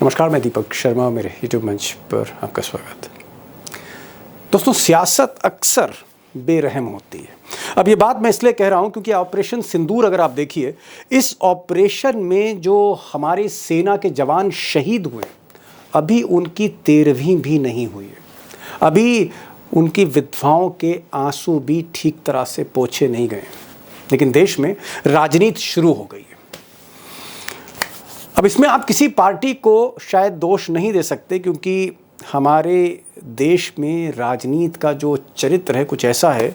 नमस्कार, मैं दीपक शर्मा, मेरे यूट्यूब मंच पर आपका स्वागत। दोस्तों, सियासत अक्सर बेरहम होती है। अब ये बात मैं इसलिए कह रहा हूँ क्योंकि ऑपरेशन सिंदूर अगर आप देखिए, इस ऑपरेशन में जो हमारी सेना के जवान शहीद हुए, अभी उनकी 13वीं भी नहीं हुई है। अभी उनकी विधवाओं के आंसू भी ठीक तरह से पोंछे नहीं गए, लेकिन देश में राजनीति शुरू हो गई है। अब इसमें आप किसी पार्टी को शायद दोष नहीं दे सकते, क्योंकि हमारे देश में राजनीति का जो चरित्र है कुछ ऐसा है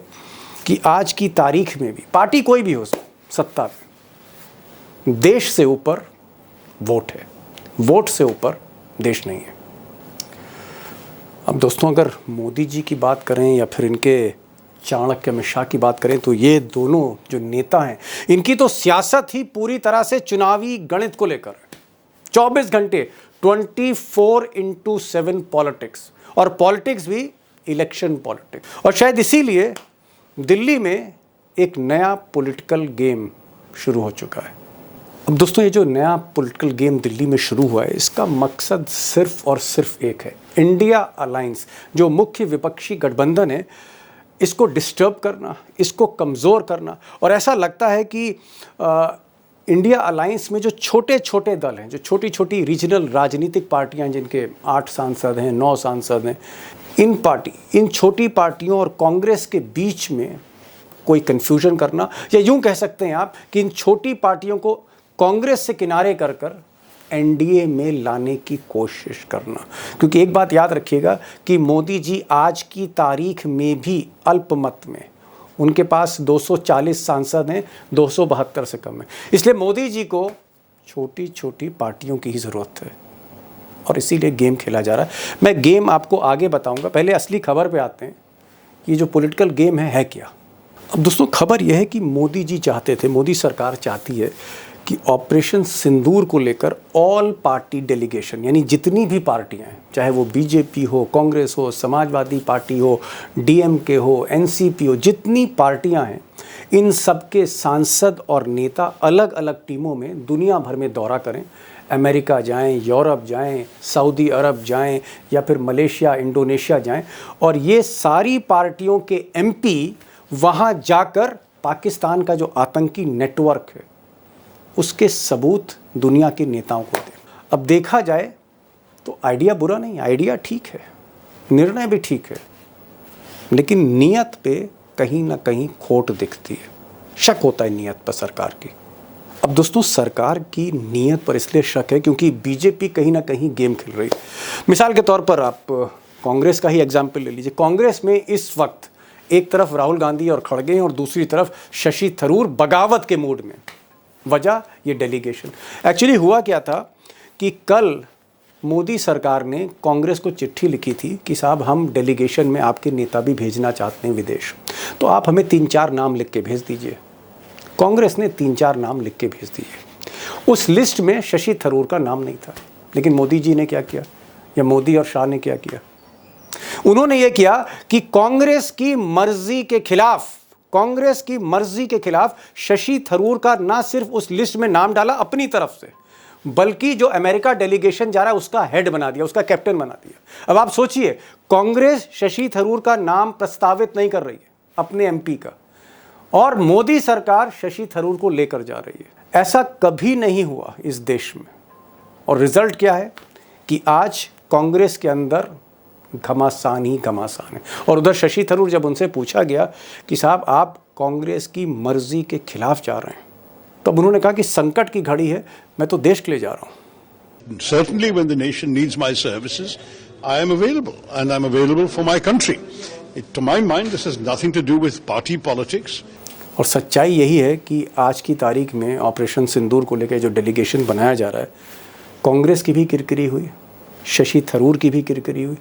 कि आज की तारीख में भी पार्टी कोई भी हो सत्ता में, देश से ऊपर वोट है, वोट से ऊपर देश नहीं है। अब दोस्तों, अगर मोदी जी की बात करें या फिर इनके चाणक्य अमित शाह की बात करें, तो ये दोनों जो नेता हैं, इनकी तो सियासत ही पूरी तरह से चुनावी गणित को लेकर है। 24 घंटे 24/7 पॉलिटिक्स, और पॉलिटिक्स भी इलेक्शन पॉलिटिक्स। और शायद इसीलिए दिल्ली में एक नया पॉलिटिकल गेम शुरू हो चुका है। अब दोस्तों, ये जो नया पॉलिटिकल गेम दिल्ली में शुरू हुआ है, इसका मकसद सिर्फ और सिर्फ एक है, इंडिया अलायंस जो मुख्य विपक्षी गठबंधन है, इसको डिस्टर्ब करना, इसको कमज़ोर करना। और ऐसा लगता है कि इंडिया अलायंस में जो छोटे छोटे दल हैं, जो छोटी छोटी रीजनल राजनीतिक पार्टियां हैं, जिनके 8 सांसद हैं, 9 सांसद हैं, इन छोटी पार्टियों और कांग्रेस के बीच में कोई कन्फ्यूजन करना, या यूं कह सकते हैं आप कि इन छोटी पार्टियों को कांग्रेस से किनारे कर कर एनडीए में लाने की कोशिश करना। क्योंकि एक बात याद रखिएगा कि मोदी जी आज की तारीख में भी अल्पमत में, उनके पास 240 सांसद हैं, 272 से कम है। इसलिए मोदी जी को छोटी छोटी पार्टियों की ही ज़रूरत है, और इसीलिए गेम खेला जा रहा है। मैं गेम आपको आगे बताऊंगा, पहले असली खबर पे आते हैं कि जो पॉलिटिकल गेम है क्या। अब दोस्तों, खबर यह है कि मोदी जी चाहते थे, मोदी सरकार चाहती है कि ऑपरेशन सिंदूर को लेकर ऑल पार्टी डेलीगेशन, यानी जितनी भी पार्टियां हैं, चाहे वो बीजेपी हो, कांग्रेस हो, समाजवादी पार्टी हो, डीएमके हो, एनसीपी हो, जितनी पार्टियां हैं, इन सब के सांसद और नेता अलग अलग टीमों में दुनिया भर में दौरा करें। अमेरिका जाएं, यूरोप जाएं, सऊदी अरब जाएं, या फिर मलेशिया, इंडोनेशिया जाएं, और ये सारी पार्टियों के एमपी वहाँ जाकर पाकिस्तान का जो आतंकी नेटवर्क है उसके सबूत दुनिया के नेताओं को दें। अब देखा जाए तो आइडिया बुरा नहीं, आइडिया ठीक है, निर्णय भी ठीक है, लेकिन नीयत पे कहीं ना कहीं खोट दिखती है, शक होता है नीयत पर सरकार की। अब दोस्तों, सरकार की नीयत पर इसलिए शक है क्योंकि बीजेपी कहीं ना कहीं गेम खेल रही है। मिसाल के तौर पर आप कांग्रेस का ही एग्जाम्पल ले लीजिए। कांग्रेस में इस वक्त एक तरफ राहुल गांधी और खड़गे हैं, और दूसरी तरफ शशि थरूर बगावत के मूड में। वजह ये डेलीगेशन। एक्चुअली हुआ क्या था कि कल मोदी सरकार ने कांग्रेस को चिट्ठी लिखी थी कि साहब, हम डेलीगेशन में आपके नेता भी भेजना चाहते हैं विदेश, तो आप हमें 3-4 नाम लिख के भेज दीजिए। कांग्रेस ने 3-4 नाम लिख के भेज दिए। उस लिस्ट में शशि थरूर का नाम नहीं था, लेकिन मोदी जी ने क्या किया, या मोदी और शाह ने क्या किया, उन्होंने ये किया कि कांग्रेस की मर्जी के खिलाफ शशि थरूर का ना सिर्फ उस लिस्ट में नाम डाला अपनी तरफ से, बल्कि जो अमेरिका डेलीगेशन जा रहा है उसका हेड बना दिया, उसका कैप्टन बना दिया। अब आप सोचिए, कांग्रेस शशि थरूर का नाम प्रस्तावित नहीं कर रही है अपने एमपी का, और मोदी सरकार शशि थरूर को लेकर जा रही है। ऐसा कभी नहीं हुआ इस देश में। और रिजल्ट क्या है कि आज कांग्रेस के अंदर घमासान ही घमासान है। और उधर शशि थरूर, जब उनसे पूछा गया कि साहब आप कांग्रेस की मर्जी के खिलाफ जा रहे हैं, तब उन्होंने कहा कि संकट की घड़ी है, मैं तो देश के लिए जा रहा हूं। Certainly when the nation needs my services, I am available, and I'm available for my country. To my mind, this has nothing to do with party politics. और सच्चाई यही है कि आज की तारीख में ऑपरेशन सिंदूर को लेकर जो डेलीगेशन बनाया जा रहा है, कांग्रेस की भी किरकिरी हुई, शशि थरूर की भी किरकिरी हुई,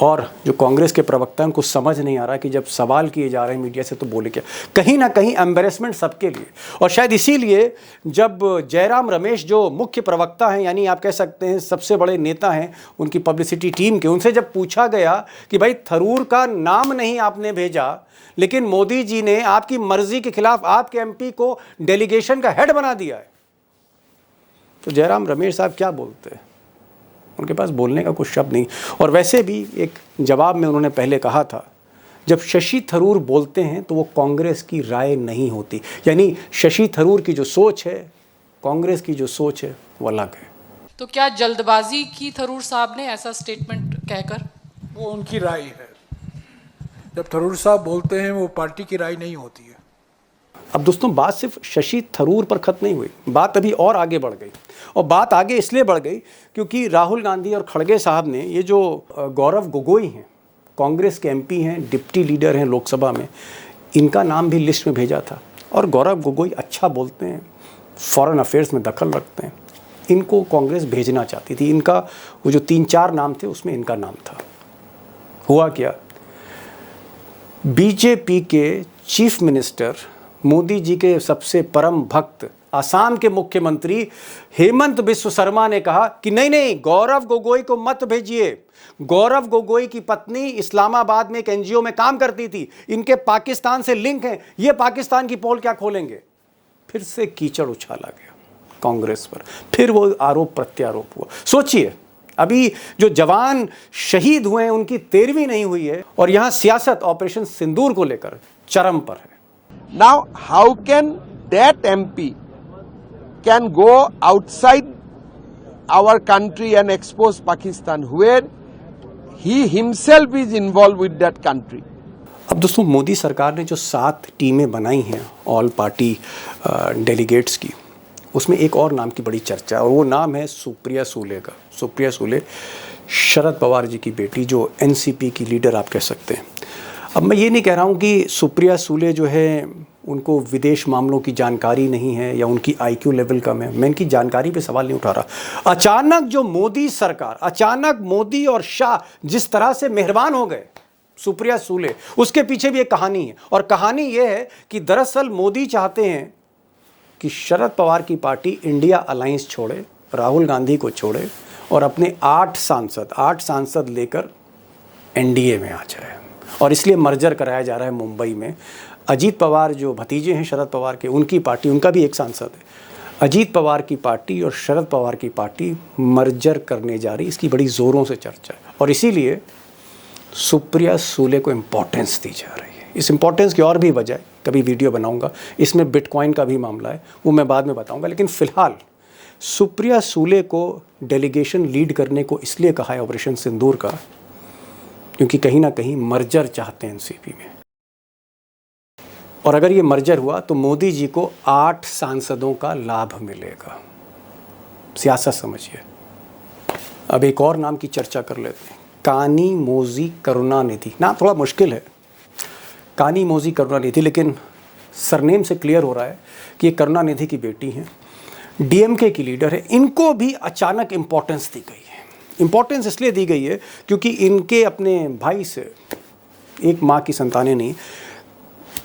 और जो कांग्रेस के प्रवक्ता हैं उनको समझ नहीं आ रहा कि जब सवाल किए जा रहे हैं मीडिया से तो बोले क्या। कहीं ना कहीं एम्बेरसमेंट सबके लिए। और शायद इसीलिए जब जयराम रमेश, जो मुख्य प्रवक्ता हैं, यानी आप कह सकते हैं सबसे बड़े नेता हैं उनकी पब्लिसिटी टीम के, उनसे जब पूछा गया कि भाई थरूर का नाम नहीं आपने भेजा, लेकिन मोदी जी ने आपकी मर्जी के खिलाफ आपके एमपी को डेलीगेशन का हेड बना दिया है, तो जयराम रमेश साहब क्या बोलते हैं? उनके पास बोलने का कुछ शब्द नहीं। और वैसे भी एक जवाब में उन्होंने पहले कहा था, जब शशि थरूर बोलते हैं तो वो कांग्रेस की राय नहीं होती। यानी शशि थरूर की जो सोच है, कांग्रेस की जो सोच है, वो अलग है। तो क्या जल्दबाजी की थरूर साहब ने ऐसा स्टेटमेंट कहकर? वो उनकी राय है। जब थरूर साहब बोलते हैं वो पार्टी की राय नहीं होती है। अब दोस्तों, बात सिर्फ शशि थरूर पर खत्म नहीं हुई, बात अभी और आगे बढ़ गई। और बात आगे इसलिए बढ़ गई क्योंकि राहुल गांधी और खड़गे साहब ने ये जो गौरव गोगोई हैं, कांग्रेस के एमपी हैं, डिप्टी लीडर हैं लोकसभा में, इनका नाम भी लिस्ट में भेजा था। और गौरव गोगोई अच्छा बोलते हैं, फॉरेन अफेयर्स में दखल रखते हैं, इनको कांग्रेस भेजना चाहती थी। इनका वो जो 3-4 नाम थे उसमें इनका नाम था। हुआ क्या, बीजेपी के चीफ मिनिस्टर, मोदी जी के सबसे परम भक्त, असम के मुख्यमंत्री हेमंत बिस्व शर्मा ने कहा कि नहीं नहीं, गौरव गोगोई को मत भेजिए। गौरव गोगोई की पत्नी इस्लामाबाद में एक एनजीओ में काम करती थी, इनके पाकिस्तान से लिंक हैं, ये पाकिस्तान की पोल क्या खोलेंगे। फिर से कीचड़ उछाला गया कांग्रेस पर, फिर वो आरोप प्रत्यारोप हुआ। सोचिए, अभी जो जवान शहीद हुए हैं उनकी 13वीं नहीं हुई है और यहां सियासत ऑपरेशन सिंदूर को लेकर चरम पर है। Now, how can that MP can go outside our country and expose Pakistan, where he himself is involved with that country? अब दोस्तों, मोदी सरकार ने जो 7 टीमें बनाई हैं ऑल पार्टी डेलीगेट्स की, उसमें एक और नाम की बड़ी चर्चा है और वो नाम है सुप्रिया सूले का। सुप्रिया सूले शरद पवार जी की बेटी, जो एनसीपी की लीडर आप कह सकते हैं। अब मैं ये नहीं कह रहा हूँ कि सुप्रिया सूले जो है उनको विदेश मामलों की जानकारी नहीं है या उनकी आईक्यू लेवल कम है, मैं इनकी जानकारी पे सवाल नहीं उठा रहा। अचानक जो मोदी सरकार, अचानक मोदी और शाह जिस तरह से मेहरबान हो गए सुप्रिया सूले, उसके पीछे भी एक कहानी है। और कहानी ये है कि दरअसल मोदी चाहते हैं कि शरद पवार की पार्टी इंडिया अलायंस छोड़े, राहुल गांधी को छोड़े और अपने 8 सांसद लेकर एनडीए में आ जाए। और इसलिए मर्जर कराया जा रहा है मुंबई में। अजीत पवार जो भतीजे हैं शरद पवार के, उनकी पार्टी, उनका भी एक सांसद है। अजीत पवार की पार्टी और शरद पवार की पार्टी मर्जर करने जा रही, इसकी बड़ी ज़ोरों से चर्चा है। और इसीलिए सुप्रिया सूले को इम्पोर्टेंस दी जा रही है। इस इम्पोर्टेंस की और भी वजह है, कभी वीडियो बनाऊंगा, इसमें बिटकॉइन का भी मामला है, वो मैं बाद में बताऊंगा। लेकिन फ़िलहाल सुप्रिया सूले को डेलीगेशन लीड करने को इसलिए कहा है ऑपरेशन सिंदूर का, क्योंकि कहीं ना कहीं मर्जर चाहते हैं एनसीपी में। और अगर ये मर्जर हुआ तो मोदी जी को 8 सांसदों का लाभ मिलेगा। सियासत समझिए। अब एक और नाम की चर्चा कर लेते हैं, कानिमोझी करुणानिधि। नाम थोड़ा मुश्किल है, कानिमोझी करुणानिधि, लेकिन सरनेम से क्लियर हो रहा है कि ये करुणानिधि की बेटी हैं, डीएमके की लीडर है। इनको भी अचानक इम्पोर्टेंस दी गई है। इम्पोर्टेंस इसलिए दी गई है क्योंकि इनके अपने भाई से, एक माँ की संतानें नहीं,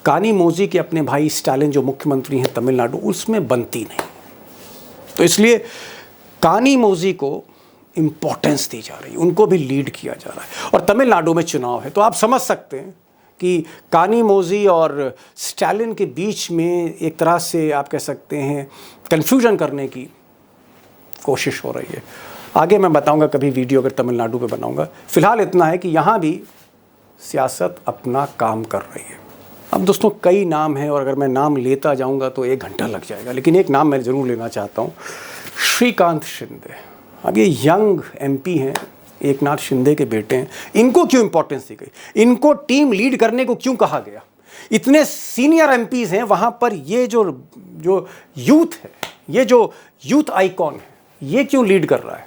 कानिमोझी के अपने भाई स्टालिन जो मुख्यमंत्री हैं तमिलनाडु, उसमें बनती नहीं, तो इसलिए कानिमोझी को इम्पोर्टेंस दी जा रही है, उनको भी लीड किया जा रहा है। और तमिलनाडु में चुनाव है, तो आप समझ सकते हैं कि कानिमोझी और स्टालिन के बीच में एक तरह से आप कह सकते हैं कन्फ्यूजन करने की कोशिश हो रही है। आगे मैं बताऊंगा कभी वीडियो, अगर तमिलनाडु पे बनाऊंगा। फिलहाल इतना है कि यहाँ भी सियासत अपना काम कर रही है। अब दोस्तों, कई नाम हैं और अगर मैं नाम लेता जाऊंगा तो 1 घंटा लग जाएगा, लेकिन एक नाम मैं ज़रूर लेना चाहता हूँ, श्रीकांत शिंदे। अब ये यंग एमपी हैं, एकनाथ शिंदे के बेटे हैं। इनको क्यों इंपॉर्टेंस दी गई, इनको टीम लीड करने को क्यों कहा गया? इतने सीनियर एमपीज़ हैं वहाँ पर, ये जो यूथ है, ये जो यूथ आइकॉन है, ये क्यों लीड कर रहा है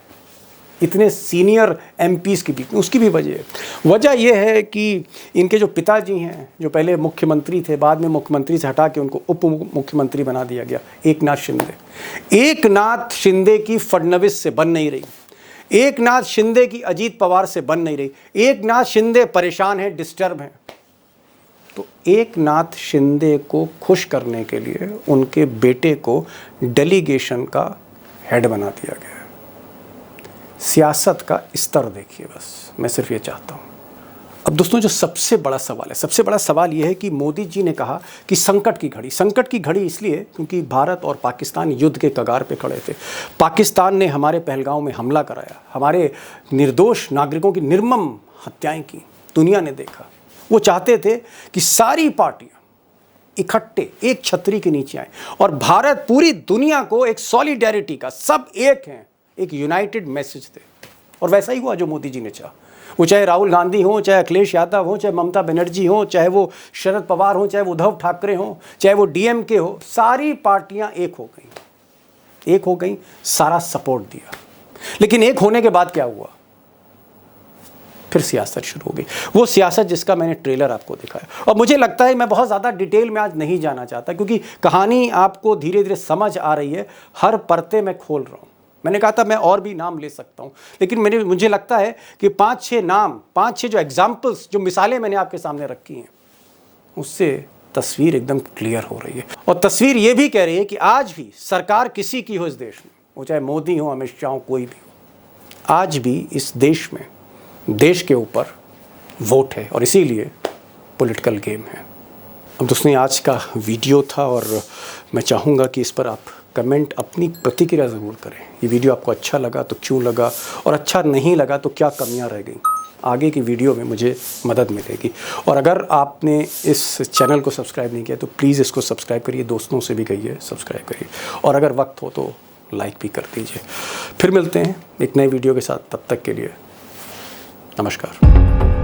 इतने सीनियर एमपीज़ के बीच में? उसकी भी वजह है। वजह यह है कि इनके जो पिताजी हैं, जो पहले मुख्यमंत्री थे, बाद में मुख्यमंत्री से हटा के उनको उप मुख्यमंत्री बना दिया गया, एकनाथ शिंदे। एकनाथ शिंदे की फडणवीस से बन नहीं रही, एकनाथ शिंदे की अजीत पवार से बन नहीं रही। एकनाथ शिंदे परेशान हैं, डिस्टर्ब हैं। तो एकनाथ शिंदे को खुश करने के लिए उनके बेटे को डेलीगेशन का हेड बना दिया गया है। सियासत का स्तर देखिए, बस मैं सिर्फ ये चाहता हूँ। अब दोस्तों जो सबसे बड़ा सवाल है, सबसे बड़ा सवाल यह है कि मोदी जी ने कहा कि संकट की घड़ी इसलिए क्योंकि भारत और पाकिस्तान युद्ध के कगार पे खड़े थे। पाकिस्तान ने हमारे पहलगांव में हमला कराया, हमारे निर्दोष नागरिकों की निर्मम हत्याएं की, दुनिया ने देखा। वो चाहते थे कि सारी पार्टियां इकट्ठे एक छतरी के नीचे आए और भारत पूरी दुनिया को एक सॉलिडेरिटी का, सब एक हैं, एक यूनाइटेड मैसेज दे। और वैसा ही हुआ जो मोदी जी ने चाहा। वो चाहे राहुल गांधी हो, चाहे अखिलेश यादव हो, चाहे ममता बनर्जी हो, चाहे वो शरद पवार हो, चाहे वो उद्धव ठाकरे हो, चाहे वो डीएमके हो, सारी पार्टियां एक हो गई, सारा सपोर्ट दिया। लेकिन एक होने के बाद क्या हुआ? फिर सियासत शुरू हो गई, वो सियासत जिसका मैंने ट्रेलर आपको दिखाया। और मुझे लगता है मैं बहुत ज़्यादा डिटेल में आज नहीं जाना चाहता, क्योंकि कहानी आपको धीरे धीरे समझ आ रही है, हर परते मैं खोल रहा हूँ। मैंने कहा था मैं और भी नाम ले सकता हूँ, लेकिन मुझे लगता है कि 5-6 नाम, 5-6 जो एग्जाम्पल्स, जो मिसालें मैंने आपके सामने रखी हैं, उससे तस्वीर एकदम क्लियर हो रही है। और तस्वीर ये भी कह रही है कि आज भी सरकार किसी की हो इस देश में, वो चाहे मोदी हो, अमित शाह हो, कोई भी हो, आज भी इस देश में, देश के ऊपर वोट है और इसीलिए पॉलिटिकल गेम है। अब दोस्तों आज का वीडियो था और मैं चाहूँगा कि इस पर आप कमेंट, अपनी प्रतिक्रिया ज़रूर करें। ये वीडियो आपको अच्छा लगा तो क्यों लगा, और अच्छा नहीं लगा तो क्या कमियां रह गई, आगे की वीडियो में मुझे मदद मिलेगी। और अगर आपने इस चैनल को सब्सक्राइब नहीं किया तो प्लीज़ इसको सब्सक्राइब करिए, दोस्तों से भी कहिए सब्सक्राइब करिए, और अगर वक्त हो तो लाइक भी कर दीजिए। फिर मिलते हैं एक नए वीडियो के साथ, तब तक के लिए नमस्कार।